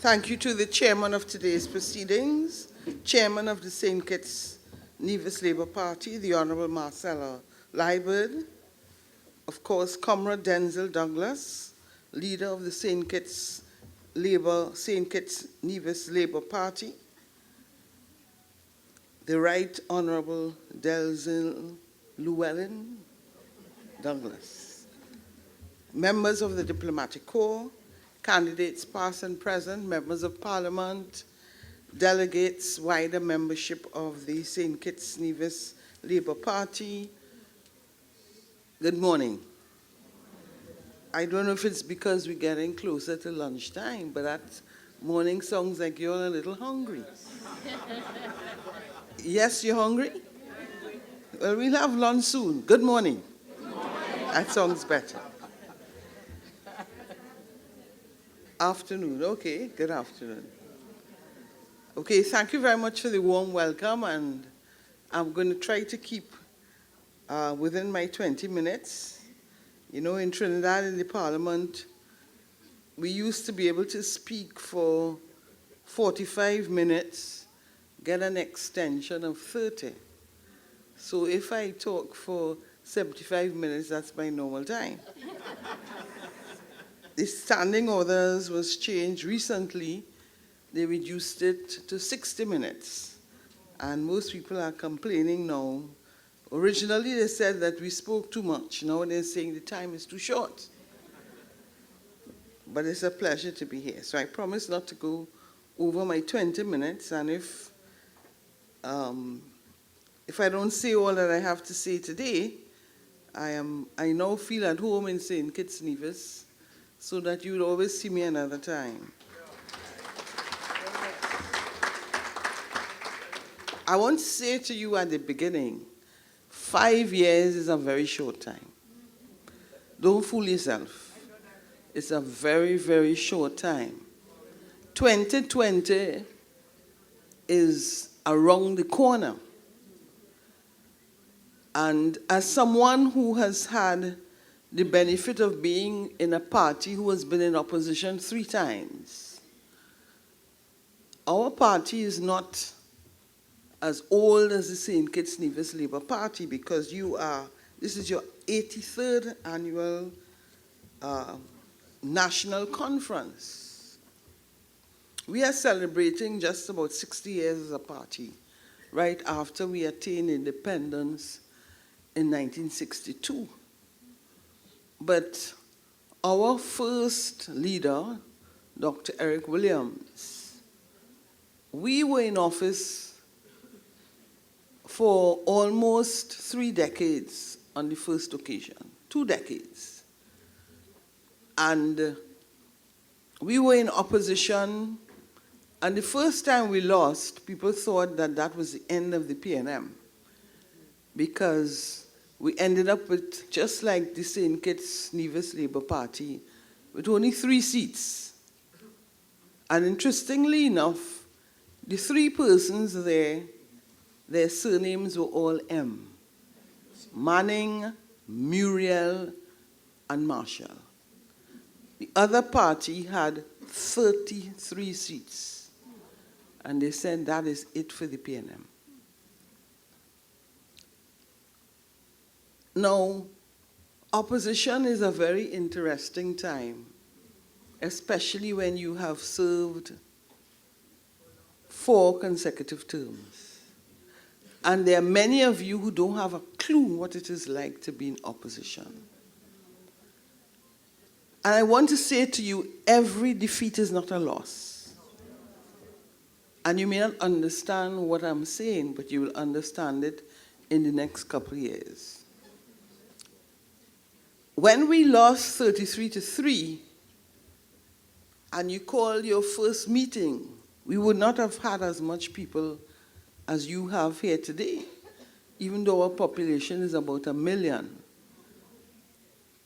Thank you to the chairman of today's proceedings, chairman of the St. Kitts-Nevis Labour Party, the Honourable Marcella Liebert, of course, Comrade Denzel Douglas, leader of the St. Kitts-Nevis Labour Party, the Right Honourable Delzil Llewellyn Douglas, members of the Diplomatic Corps, candidates past and present, members of Parliament, delegates, wider membership of the St. Kitts-Nevis Labour Party. Good morning. I don't know if it's because we're getting closer to lunchtime, but that morning sounds like you're a little hungry. Yes, you're hungry? Well, we'll have lunch soon. Good morning. Good morning. That sounds better. Afternoon, okay, good afternoon. Okay, thank you very much for the warm welcome, and I'm going to try to keep within my 20 minutes. You know, in Trinidad, in the Parliament, we used to be able to speak for 45 minutes, get an extension of 30. So if I talk for 75 minutes, that's my normal time. The standing orders was changed recently. They reduced it to 60 minutes. And most people are complaining now. Originally, they said that we spoke too much. Now they're saying the time is too short. But it's a pleasure to be here. So I promise not to go over my 20 minutes. And if I don't say all that I have to say today, I now feel at home in St. Kitts-Nevis, so that you will always see me another time. I want to say to you at the beginning, 5 years is a very short time. Don't fool yourself. It's a very, very short time. 2020 is around the corner. And as someone who has had the benefit of being in a party who has been in opposition 3 times, our party is not as old as the St. Kitts-Nevis Labour Party, because this is your 83rd annual national conference. We are celebrating just about 60 years as a party, right after we attained independence in 1962. But our first leader, Dr. Eric Williams, we were in office for almost 3 decades on the first occasion, 2 decades. And we were in opposition, and the first time we lost, people thought that that was the end of the PNM, because we ended up with, just like the St. Kitts-Nevis Labour Party, with only 3 seats. And interestingly enough, the 3 persons there, their surnames were all M. Manning, Muriel, and Marshall. The other party had 33 seats. And they said that is it for the PNM. Now, opposition is a very interesting time, especially when you have served 4 consecutive terms. And there are many of you who don't have a clue what it is like to be in opposition. And I want to say to you, every defeat is not a loss. And you may not understand what I'm saying, but you will understand it in the next couple of years. When we lost 33-3, and you called your first meeting, we would not have had as much people as you have here today, even though our population is about 1 million.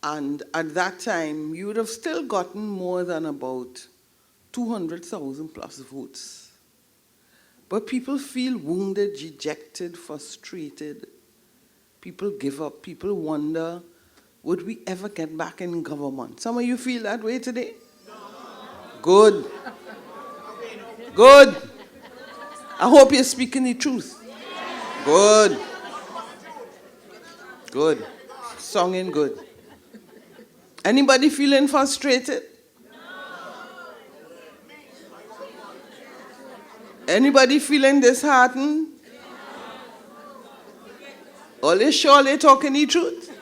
And at that time, you would have still gotten more than about 200,000 plus votes. But people feel wounded, dejected, frustrated. People give up. People wonder, would we ever get back in government? Some of you feel that way today? No. Good. Good. I hope you're speaking the truth. Good. Good. Songing good. Anybody feeling frustrated? Anybody feeling disheartened? Are they surely talking the truth?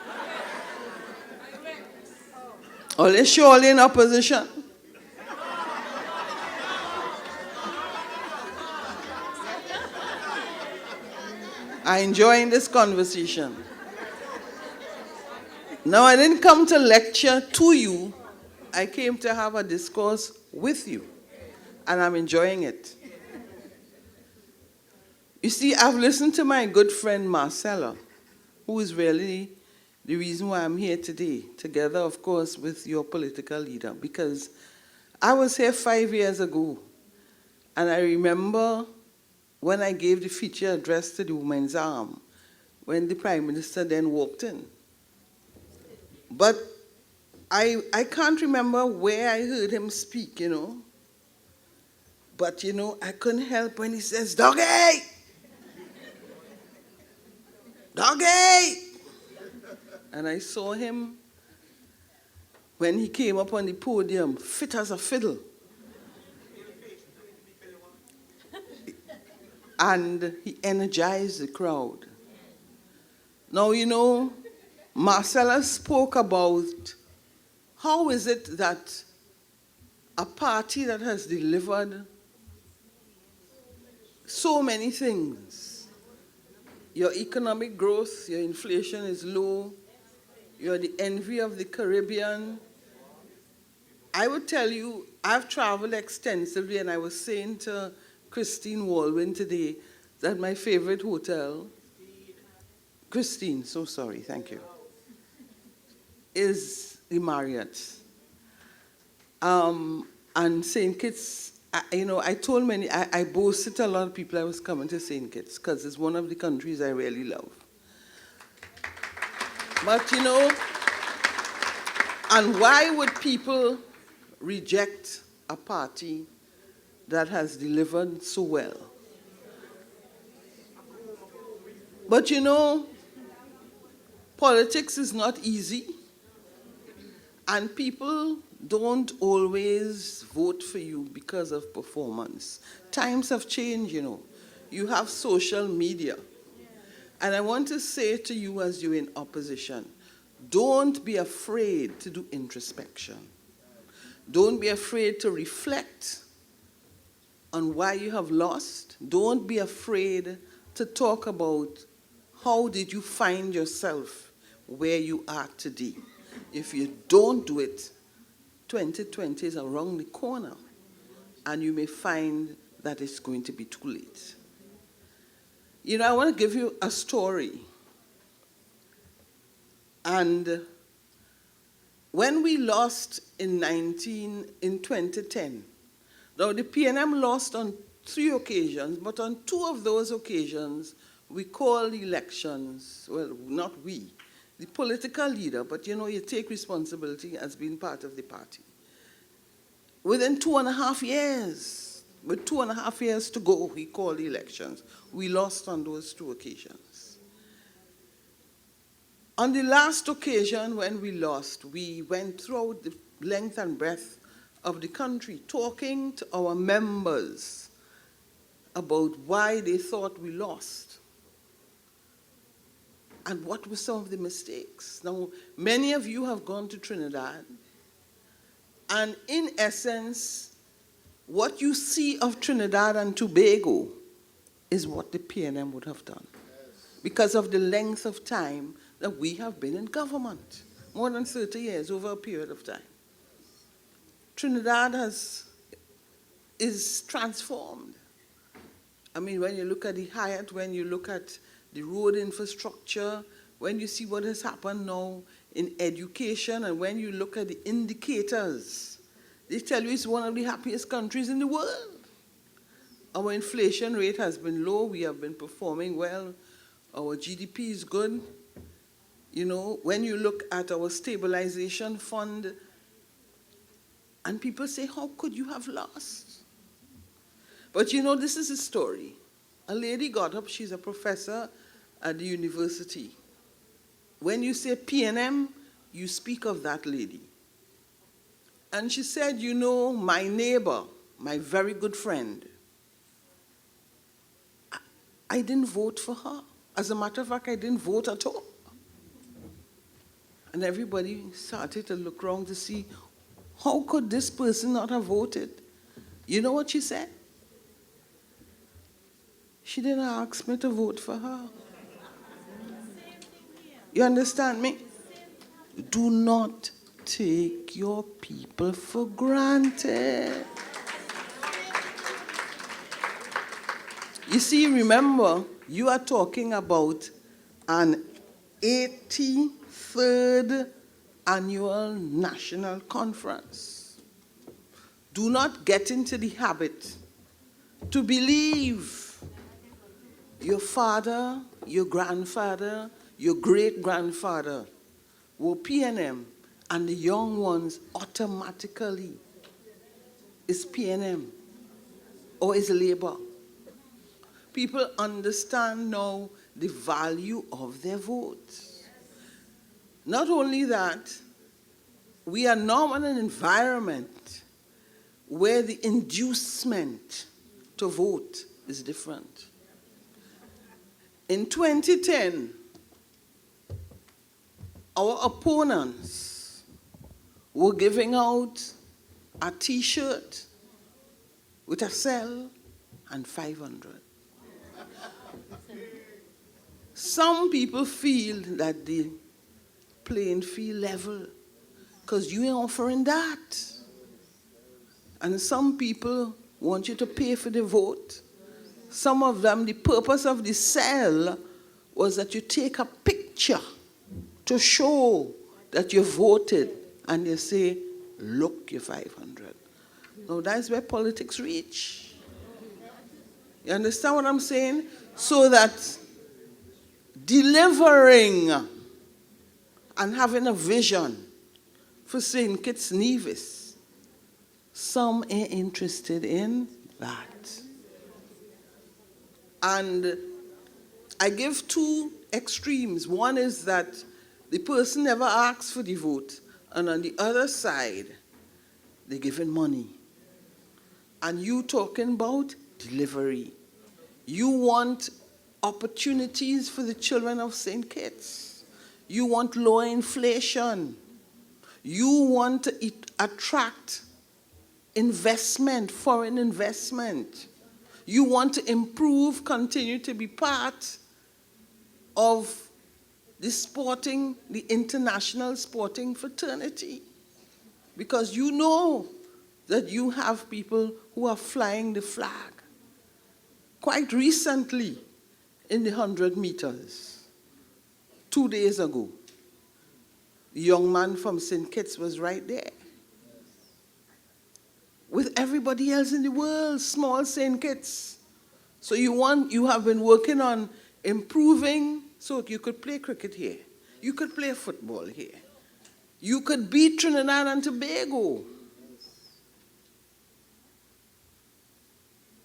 Are they surely in opposition? I'm enjoying this conversation. Now, I didn't come to lecture to you. I came to have a discourse with you. And I'm enjoying it. You see, I've listened to my good friend Marcella, who is really the reason why I'm here today, together, of course, with your political leader, because I was here 5 years ago, and I remember when I gave the feature address to the Women's Arm, when the Prime Minister then walked in. But I can't remember where I heard him speak, you know. But, you know, I couldn't help when he says, "Doggy! Doggy!" And I saw him, when he came up on the podium, fit as a fiddle. And he energized the crowd. Now, you know, Marcella spoke about how is it that a party that has delivered so many things, your economic growth, your inflation is low, you're the envy of the Caribbean. I would tell you, I've traveled extensively, and I was saying to Christine Walwyn today that my favorite hotel, Christine, so sorry, thank you, is the Marriott. And St. Kitts, I told many, I boasted to a lot of people I was coming to St. Kitts because it's one of the countries I really love. But, you know, and why would people reject a party that has delivered so well? But, you know, politics is not easy, and people don't always vote for you because of performance. Times have changed, you know. You have social media. And I want to say to you as you're in opposition, don't be afraid to do introspection. Don't be afraid to reflect on why you have lost. Don't be afraid to talk about how did you find yourself where you are today. If you don't do it, 2020 is around the corner, and you may find that it's going to be too late. You know, I want to give you a story. And when we lost in 2010, now the PNM lost on 3 occasions, but on 2 of those occasions, we called elections, well, not we, the political leader, but you know, you take responsibility as being part of the party. Within 2.5 years, with 2.5 years to go, we called the elections. We lost on those 2 occasions. On the last occasion when we lost, we went throughout the length and breadth of the country talking to our members about why they thought we lost and what were some of the mistakes. Now, many of you have gone to Trinidad, and in essence, what you see of Trinidad and Tobago is what the PNM would have done, because of the length of time that we have been in government, more than 30 years over a period of time. Trinidad is transformed. I mean, when you look at the Hyatt, when you look at the road infrastructure, when you see what has happened now in education, and when you look at the indicators, they tell you it's one of the happiest countries in the world. Our inflation rate has been low. We have been performing well. Our GDP is good. You know, when you look at our stabilization fund, and people say, how could you have lost? But you know, this is a story. A lady got up, she's a professor at the university. When you say PNM, you speak of that lady. And she said, you know, my neighbor, my very good friend, I didn't vote for her. As a matter of fact, I didn't vote at all. And everybody started to look around to see, how could this person not have voted? You know what she said? She didn't ask me to vote for her. You understand me? Do not take your people for granted. You see, remember, you are talking about an 83rd annual national conference. Do not get into the habit to believe your father, your grandfather, your great-grandfather were PNM, and the young ones automatically is PNM or is Labour. People understand now the value of their votes. Not only that, we are now in an environment where the inducement to vote is different. In 2010, our opponents were giving out a T-shirt with a cell and 500. Some people feel that the playing field level because you ain't offering that. And some people want you to pay for the vote. Some of them, the purpose of the cell was that you take a picture to show that you voted, and you say, look, you're 500. Now that's where politics reach. You understand what I'm saying? So that delivering and having a vision for St. Kitts-Nevis, some ain't interested in that. And I give two extremes. One is that the person never asks for the vote, and on the other side, they're giving money. And you talking about delivery. You want opportunities for the children of St. Kitts. You want low inflation. You want to attract investment, foreign investment. You want to improve, continue to be part of the international sporting fraternity. Because you know that you have people who are flying the flag. Quite recently, in the 100 meters, 2 days ago, the young man from St. Kitts was right there. With everybody else in the world, small St. Kitts. So you have been working on improving so you could play cricket here. You could play football here. You could beat Trinidad and Tobago.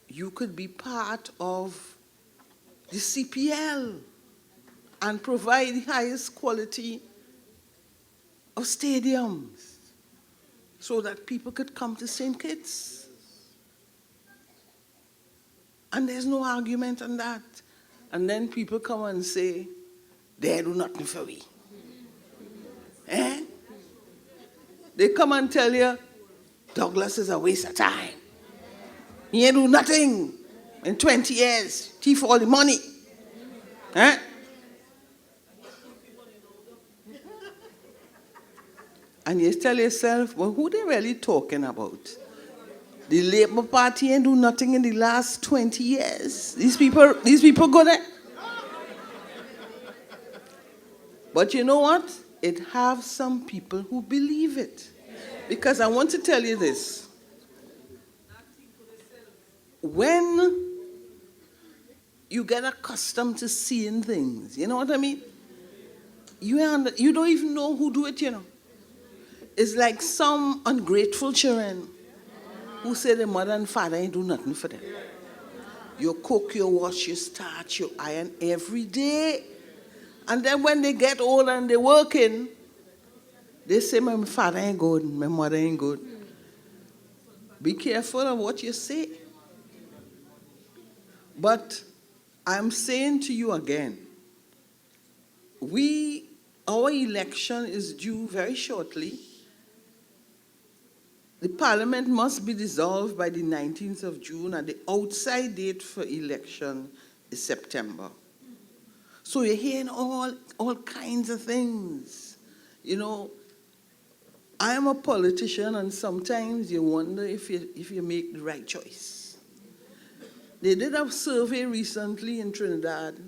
You could be part of the CPL and provide the highest quality of stadiums so that people could come to St. Kitts. And there's no argument on that. And then people come and say, they do nothing for we. Eh? They come and tell you, Douglas is a waste of time. He ain't do nothing in 20 years. Thief all the money. Eh? And you tell yourself, well, who they really talking about? The Labour Party ain't do nothing in the last 20 years. These people go there. But you know what? It have some people who believe it. Because I want to tell you this. When you get accustomed to seeing things, you know what I mean? You don't even know who do it, you know. It's like some ungrateful children who say their mother and father ain't do nothing for them. You cook, you wash, you starch, you iron every day. And then when they get old and they're working, they say, my father ain't good, my mother ain't good. Be careful of what you say. But I'm saying to you again, our election is due very shortly. The parliament must be dissolved by the 19th of June, and the outside date for election is September. So you're hearing all kinds of things. You know, I am a politician, and sometimes you wonder if you make the right choice. They did a survey recently in Trinidad,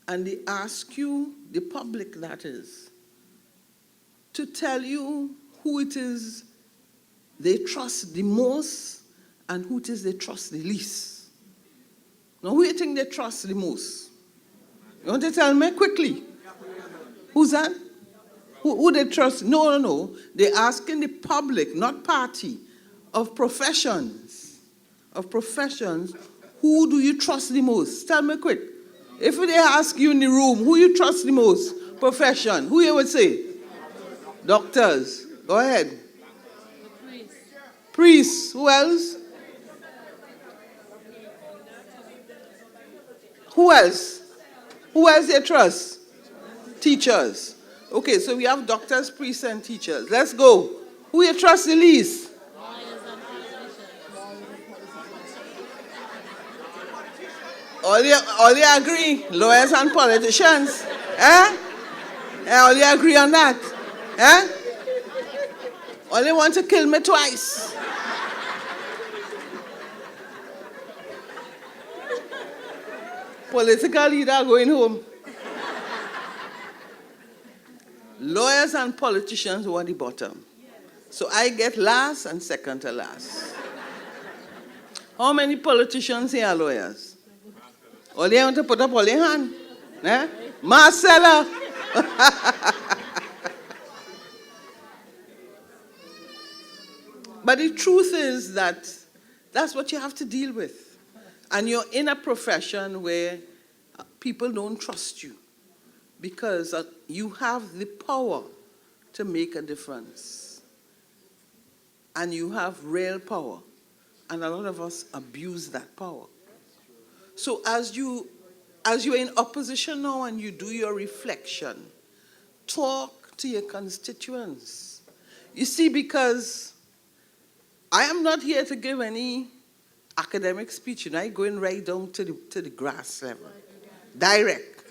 and they ask you, the public that is, to tell you who it is they trust the most and who it is they trust the least. Now, who do you think they trust the most? You want to tell me quickly? Who's that? Who they trust? No. They're asking the public, not party, of professions. Who do you trust the most? Tell me quick. If they ask you in the room, who you trust the most? Profession. Who you would say? Doctors. Go ahead. Priests. Who else? Who else you trust? Teachers. Okay, so we have doctors, priests, and teachers. Let's go. Who you trust the least? All you agree? Lawyers and politicians. All you agree on that? All you want to kill me twice. Political leader going home. Lawyers and politicians were the bottom. So I get last and second to last. How many politicians here are lawyers? All you want to put up all your hand? Marcella. But the truth is that that's what you have to deal with. And you're in a profession where people don't trust you because you have the power to make a difference. And you have real power. And a lot of us abuse that power. So as you're in opposition now and you do your reflection, talk to your constituents. You see, because I am not here to give any academic speech, and I'm going right down to the grass level, direct.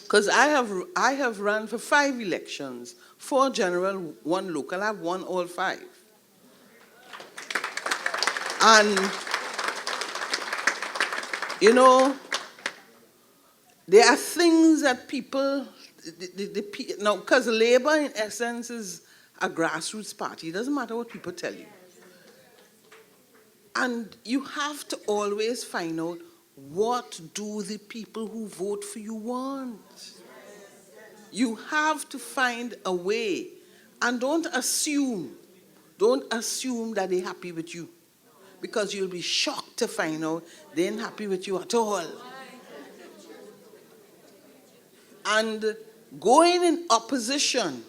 Because I have run for 5 elections, 4 general, 1 local. I've won all 5. And you know, there are things that people, now, because Labour in essence is a grassroots party. It doesn't matter what people tell you. And you have to always find out, what do the people who vote for you want? You have to find a way. And don't assume that they're happy with you. Because you'll be shocked to find out they ain't happy with you at all. And going in opposition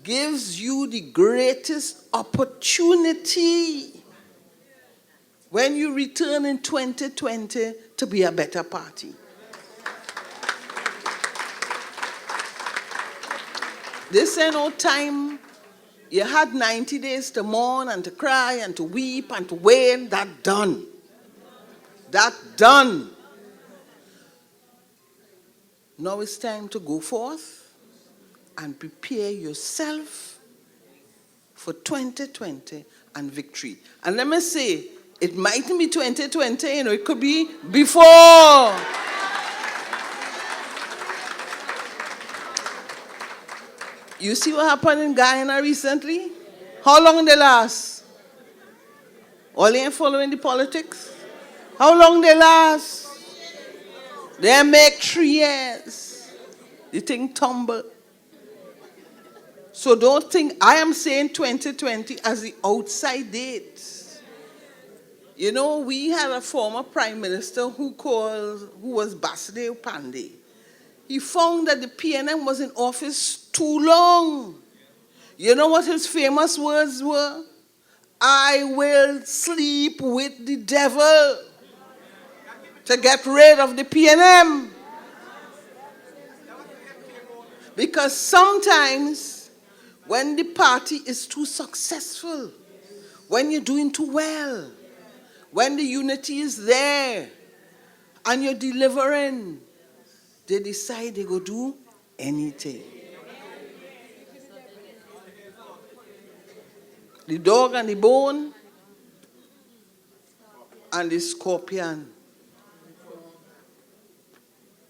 gives you the greatest opportunity when you return in 2020 to be a better party. This ain't no time. You had 90 days to mourn and to cry and to weep and to wail. That done. That done. Now it's time to go forth and prepare yourself for 2020 and victory. And let me say, it mightn't be 2020, it could be before. You see what happened in Guyana recently? How long they last? All they ain't following the politics? How long they last? They make 3 years. The thing tumble. So don't think, I am saying 2020 as the outside date. You know, we had a former prime minister who was Basudev Pandey. He found that the PNM was in office too long. You know what his famous words were? I will sleep with the devil to get rid of the PNM. Because sometimes when the party is too successful, when you're doing too well, when the unity is there and you're delivering, they decide they go do anything. The dog and the bone and the scorpion.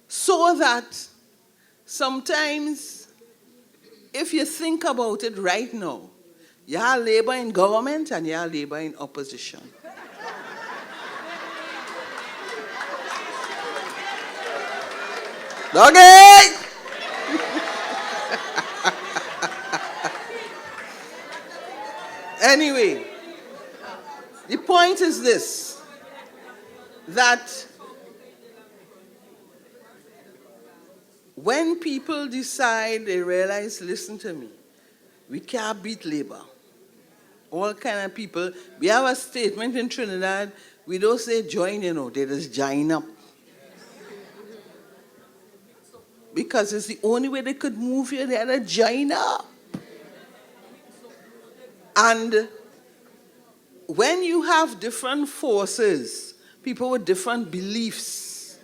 So that sometimes, if you think about it right now, you have labor in government and you have labor in opposition. Doggy! Anyway, the point is this, that when people decide, they realize, listen to me, we can't beat labor. All kind of people. We have a statement in Trinidad, we don't say join, they just join up. Because it's the only way they could move here, they had to join up. And when you have different forces, people with different beliefs,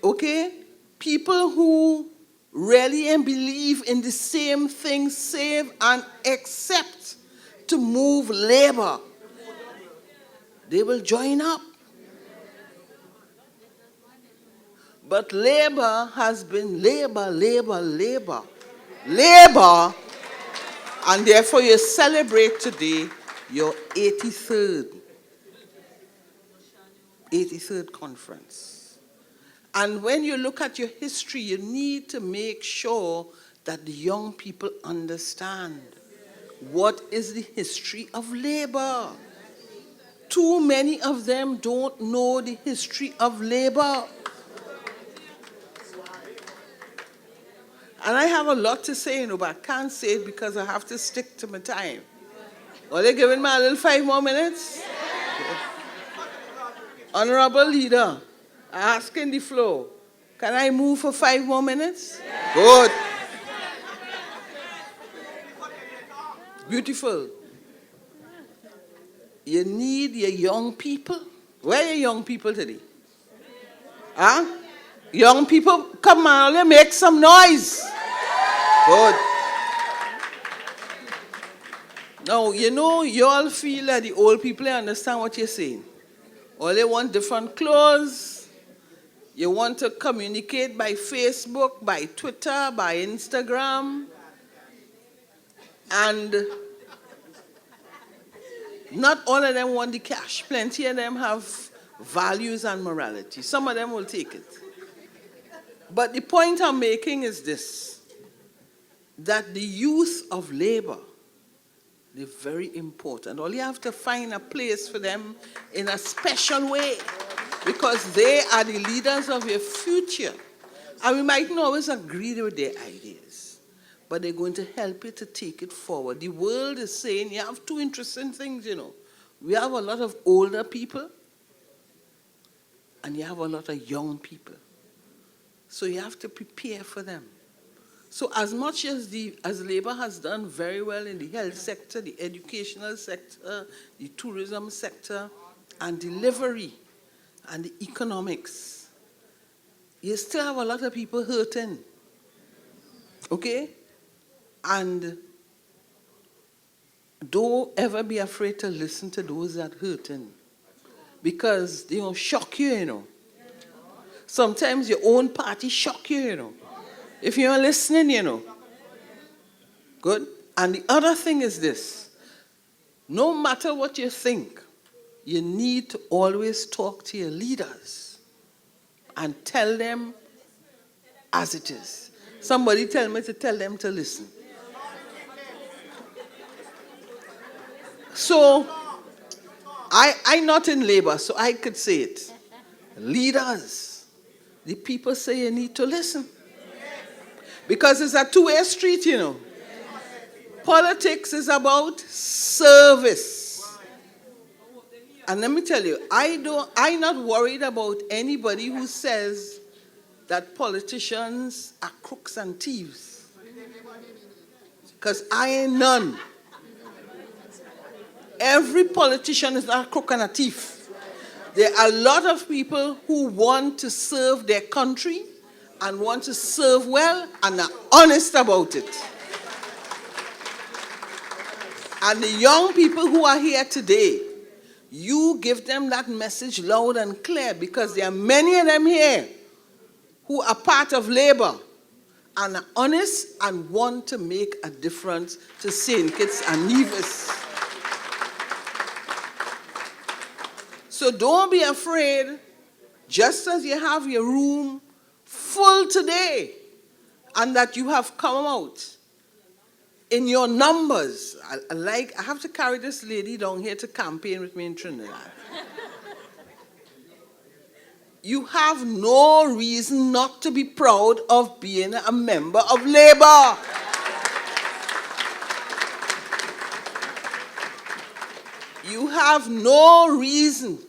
okay? People who really believe in the same thing, save and accept to move labor, they will join up. But labor has been labor, and therefore you celebrate today your 83rd conference. And when you look at your history, you need to make sure that the young people understand what is the history of labor. Too many of them don't know the history of labor. And I have a lot to say, but I can't say it because I have to stick to my time. Are they giving me a little 5 more minutes? Yeah. Honorable Leader, asking the floor, can I move for 5 more minutes? Yeah. Good. Beautiful. You need your young people. Where are your young people today? Huh? Young people, come on, make some noise. Good. Now, you all feel that the old people understand what you're saying. Or they want different clothes. You want to communicate by Facebook, by Twitter, by Instagram. And not all of them want the cash. Plenty of them have values and morality. Some of them will take it. But the point I'm making is this, that the youth of labor, they're very important. All you have to find a place for them in a special way, because they are the leaders of your future. And we mightn't always agree with their ideas, but they're going to help you to take it forward. The world is saying you have 2 interesting things, We have a lot of older people, and you have a lot of young people. So you have to prepare for them. So as much as labor has done very well in the health sector, the educational sector, the tourism sector, and delivery, and the economics, you still have a lot of people hurting. Okay? And don't ever be afraid to listen to those that are hurting, because they will shock you, Sometimes your own party shock you, If you're listening, Good. And the other thing is this. No matter what you think, you need to always talk to your leaders and tell them as it is. Somebody tell me to tell them to listen. I'm not in labor, so I could say it. Leaders, the people say you need to listen. Because it's a two-way street, you know. Politics is about service. And let me tell you, I'm not worried about anybody who says that politicians are crooks and thieves. Because I ain't none. Every politician is not a crook and a thief. There are a lot of people who want to serve their country and want to serve well and are honest about it. And the young people who are here today, you give them that message loud and clear, because there are many of them here who are part of labor and are honest and want to make a difference to St. Kitts and Nevis. So don't be afraid, just as you have your room full today and that you have come out in your numbers. I have to carry this lady down here to campaign with me in Trinidad. You have no reason not to be proud of being a member of labor. You have no reason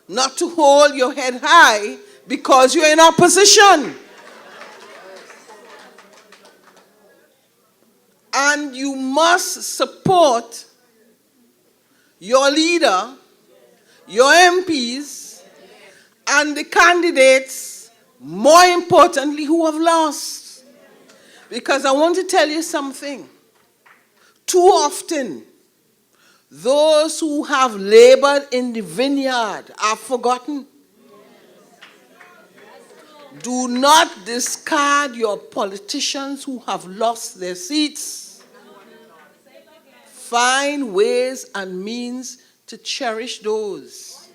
not to hold your head high because you're in opposition. And you must support your leader, your MPs, and the candidates, more importantly, who have lost. Because I want to tell you something. Too often, those who have labored in the vineyard are forgotten. Do not discard your politicians who have lost their seats. Find ways and means to cherish those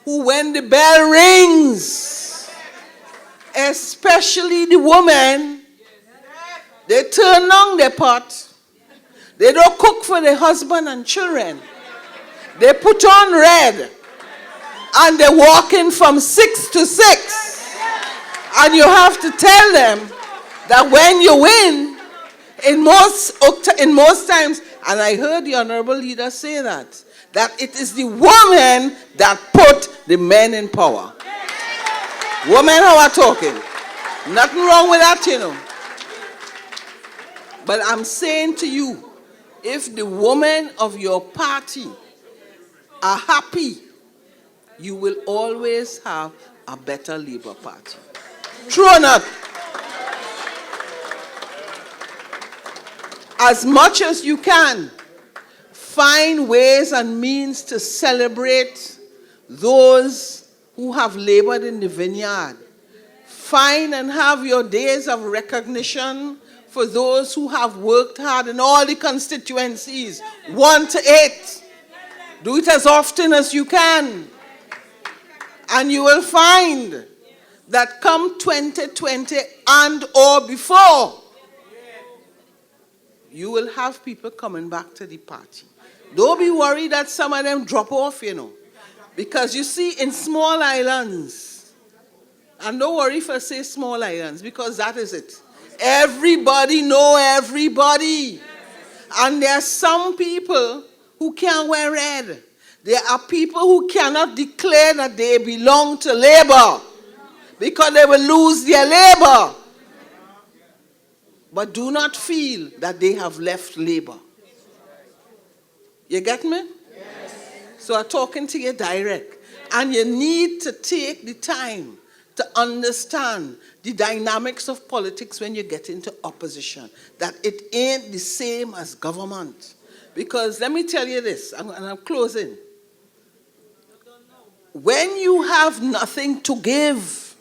who, when the bell rings, especially the women, they turn on their pot. They don't cook for their husband and children. They put on red and they walk in from 6 to 6. And you have to tell them that when you win, in most times, and I heard the honorable leader say that it is the woman that put the men in power. Women who are talking. Nothing wrong with that, you know. But I'm saying to you, if the women of your party are happy, you will always have a better Labour Party. True or not? As much as you can, find ways and means to celebrate those who have labored in the vineyard. Find and have your days of recognition for those who have worked hard in all the constituencies, 1 to 8. Do it as often as you can. And you will find that come 2020 and or before, you will have people coming back to the party. Don't be worried that some of them drop off, you know. Because you see, in small islands, and don't worry if I say small islands, because that is it. Everybody know everybody. And there are some people who can't wear red. There are people who cannot declare that they belong to labor because they will lose their labor. But do not feel that they have left labor. You get me? Yes. So I'm talking to you direct. And you need to take the time to understand the dynamics of politics when you get into opposition. That it ain't the same as government. Because let me tell you this, and I'm closing. When you have nothing to give,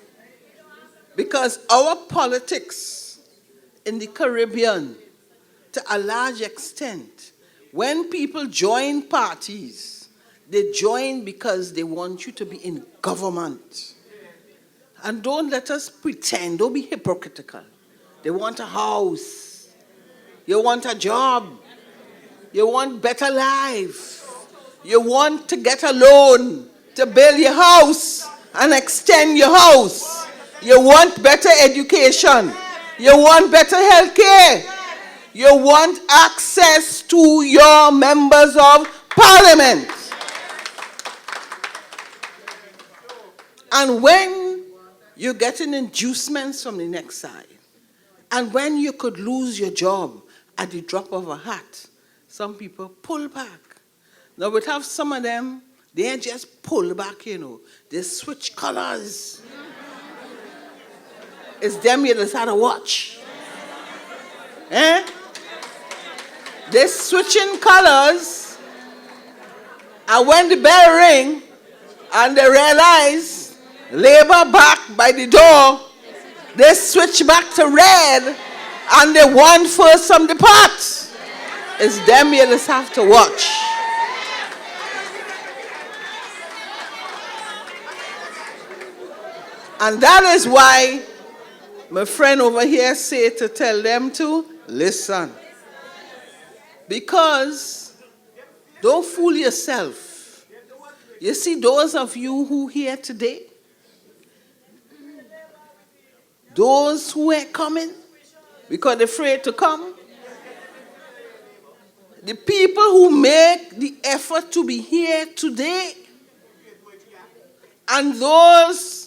because our politics in the Caribbean, to a large extent, when people join parties, they join because they want you to be in government. And don't let us pretend, don't be hypocritical. They want a house. You want a job. You want better life. You want to get a loan to build your house and extend your house. You want better education. You want better health care. You want access to your members of parliament. And when you're getting inducements from the next side, and when you could lose your job at the drop of a hat, some people pull back. Now we have some of them, they ain't just pull back, you know. They switch colors. It's them you just had to watch. Eh? They're switching colors, and when the bell ring, and they realize Labour back by the door, they switch back to red, and they want first from the pot. It's them you just have to watch. And that is why my friend over here said to tell them to listen. Because don't fool yourself. You see, those of you who here today, those who are coming because they're afraid to come, the people who make the effort to be here today, and those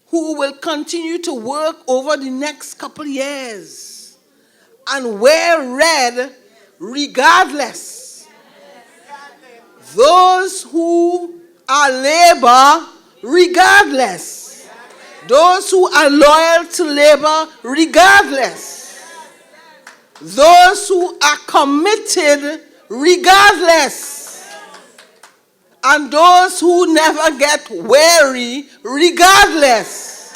who will continue to work over the next couple years and wear red regardless. Those who are Labour regardless. Those who are loyal to Labour regardless. Those who are committed regardless. And those who never get weary regardless.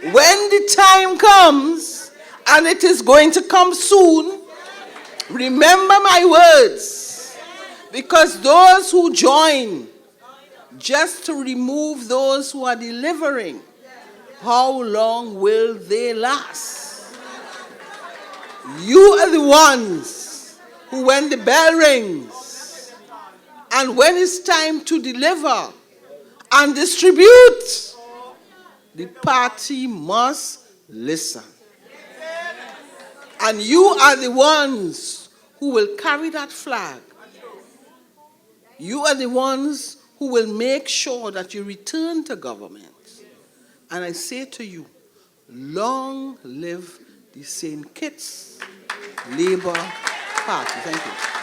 When the time comes, and it is going to come soon, remember my words, because those who join just to remove those who are delivering, how long will they last? You are the ones who, when the bell rings, and when it's time to deliver and distribute, the party must listen. And you are the ones who will carry that flag. You are the ones who will make sure that you return to government. And I say to you, long live the St. Kitts Labour Party. Thank you.